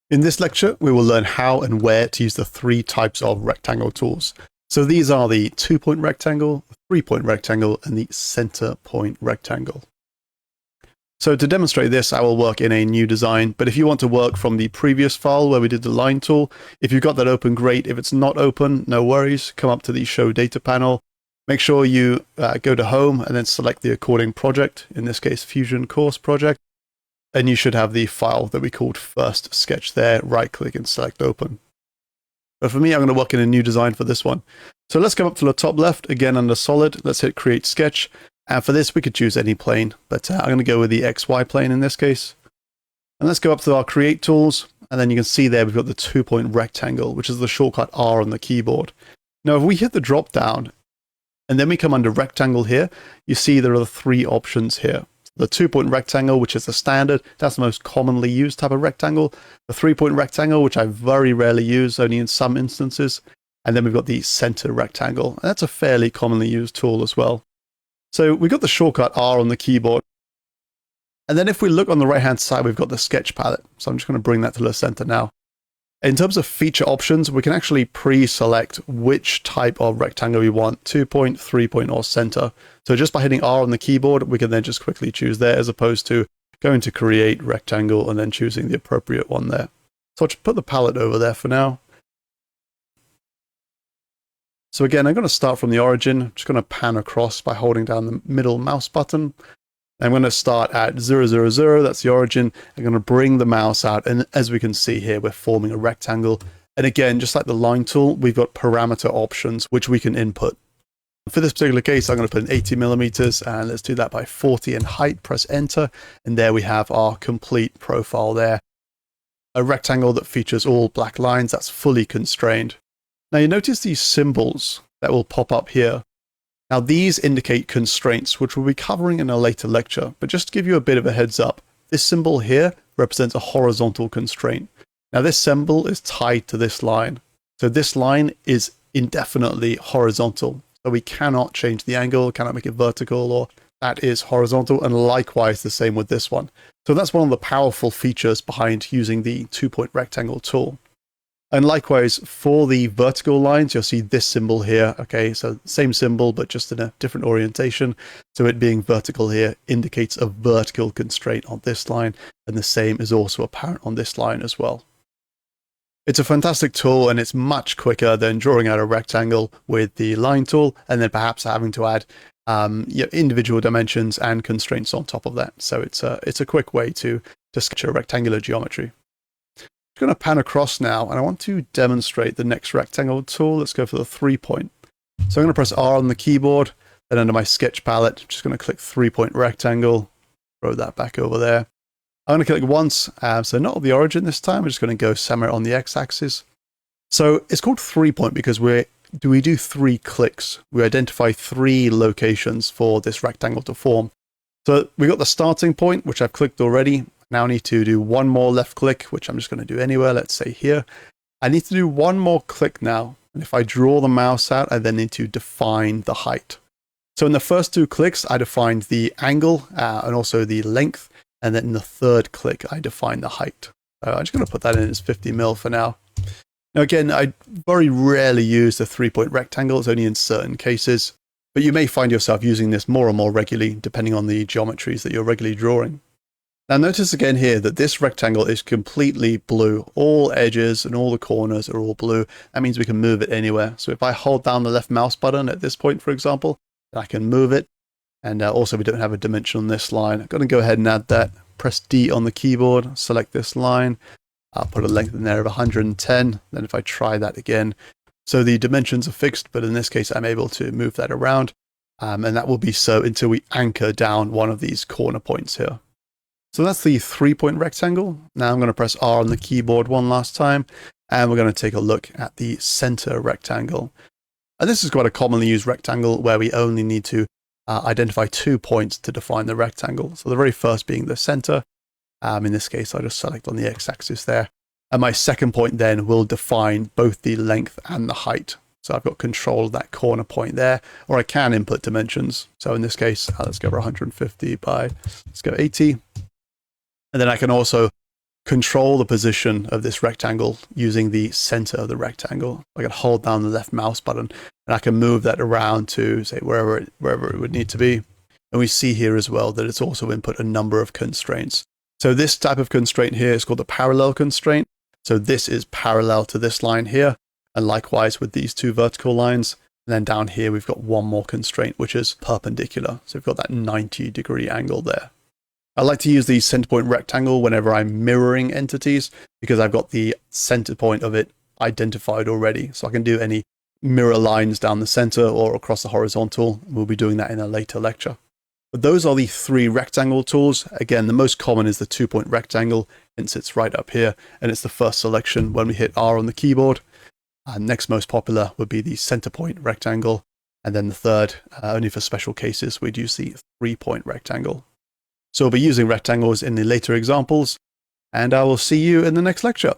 In this lecture, we will learn how and where to use the three types of rectangle tools. So these are the 2-point rectangle, the 3-point rectangle, and the center point rectangle. So to demonstrate this, I will work in a new design, but if you want to work from the previous file where we did the line tool, if you've got that open, great. If it's not open, no worries. Come up to the show data panel. Make sure you go to home and then select the according project, in this case, Fusion course project. And you should have the file that we called first sketch there. Right click and select open. But for me, I'm going to work in a new design for this one. So let's come up to the top left, again under solid. Let's hit create sketch. And for this, we could choose any plane, but I'm going to go with the XY plane in this case. And let's go up to our create tools. And then you can see there, we've got the 2-point rectangle, which is the shortcut R on the keyboard. Now, if we hit the drop down and then we come under rectangle here, you see there are the three options here. The 2-point rectangle, which is the standard, that's the most commonly used type of rectangle. The 3-point rectangle, which I very rarely use, only in some instances. And then we've got the center rectangle. And that's a fairly commonly used tool as well. So we've got the shortcut R on the keyboard. And then if we look on the right-hand side, we've got the sketch palette. So I'm just going to bring that to the center now. In terms of feature options, we can actually pre-select which type of rectangle we want, 2-point, 3-point, or center. So just by hitting R on the keyboard, we can then just quickly choose there, as opposed to going to create rectangle and then choosing the appropriate one there. So I'll just put the palette over there for now. So again, I'm going to start from the origin. I'm just going to pan across by holding down the middle mouse button. I'm going to start at 0, 0, 0, that's the origin. I'm going to bring the mouse out, and as we can see here, we're forming a rectangle. And again, just like the line tool, we've got parameter options which we can input. For this particular case, I'm going to put in 80 millimeters, and let's do that by 40 in height. Press enter, and there we have our complete profile there. A rectangle that features all black lines, that's fully constrained. Now you notice these symbols that will pop up here. Now these indicate constraints, which we'll be covering in a later lecture, but just to give you a bit of a heads up, this symbol here represents a horizontal constraint. Now this symbol is tied to this line. So this line is indefinitely horizontal. So we cannot change the angle, cannot make it vertical, or that is horizontal, and likewise the same with this one. So that's one of the powerful features behind using the 2-point rectangle tool. And likewise, for the vertical lines, you'll see this symbol here. Okay, so same symbol, but just in a different orientation. So it being vertical here indicates a vertical constraint on this line, and the same is also apparent on this line as well. It's a fantastic tool, and it's much quicker than drawing out a rectangle with the line tool, and then perhaps having to add individual dimensions and constraints on top of that. So it's a quick way to sketch a rectangular geometry. I'm going to pan across now, and I want to demonstrate the next rectangle tool. Let's go for the 3-point. So I'm going to press R on the keyboard, then under my sketch palette, I'm just going to click 3-point rectangle, throw that back over there. I'm going to click once, so not on the origin this time. I'm just going to go somewhere on the x-axis. So it's called 3-point because we do 3 clicks. We identify 3 locations for this rectangle to form. So we got the starting point, which I've clicked already. Now I need to do one more left click, which I'm just going to do anywhere. Let's say here. I need to do one more click now. And if I draw the mouse out, I then need to define the height. So in the first 2 clicks, I defined the angle and also the length. And then in the third click, I define the height. I'm just going to put that in as 50 mil for now. Now again, I very rarely use the 3-point rectangle. It's only in certain cases. But you may find yourself using this more and more regularly, depending on the geometries that you're regularly drawing. Now notice again here that this rectangle is completely blue. All edges and all the corners are all blue. That means we can move it anywhere. So if I hold down the left mouse button at this point, for example, I can move it. And also we don't have a dimension on this line. I'm going to go ahead and add that. Press D on the keyboard, select this line. I'll put a length in there of 110. Then if I try that again, so the dimensions are fixed, but in this case, I'm able to move that around. And that will be so until we anchor down one of these corner points here. So that's the 3-point rectangle. Now I'm going to press R on the keyboard one last time, and we're going to take a look at the center rectangle. And this is quite a commonly used rectangle where we only need to identify 2 points to define the rectangle. So the very first being the center. In this case, I'll just select on the x-axis there. And my second point then will define both the length and the height. So I've got control of that corner point there, or I can input dimensions. So in this case, let's go over 150 by, let's go 80. And then I can also control the position of this rectangle using the center of the rectangle. I can hold down the left mouse button and I can move that around to say wherever it would need to be. And we see here as well that it's also input a number of constraints. So this type of constraint here is called the parallel constraint. So this is parallel to this line here. And likewise with these two vertical lines. And then down here, we've got one more constraint, which is perpendicular. So we've got that 90-degree angle there. I like to use the center point rectangle whenever I'm mirroring entities because I've got the center point of it identified already. So I can do any mirror lines down the center or across the horizontal. We'll be doing that in a later lecture. But those are the 3 rectangle tools. Again, the most common is the 2-point rectangle, hence it's right up here. And it's the first selection when we hit R on the keyboard. Next most popular would be the center point rectangle. And then the third, only for special cases, we'd use the 3-point rectangle. So we'll be using rectangles in the later examples, and I will see you in the next lecture.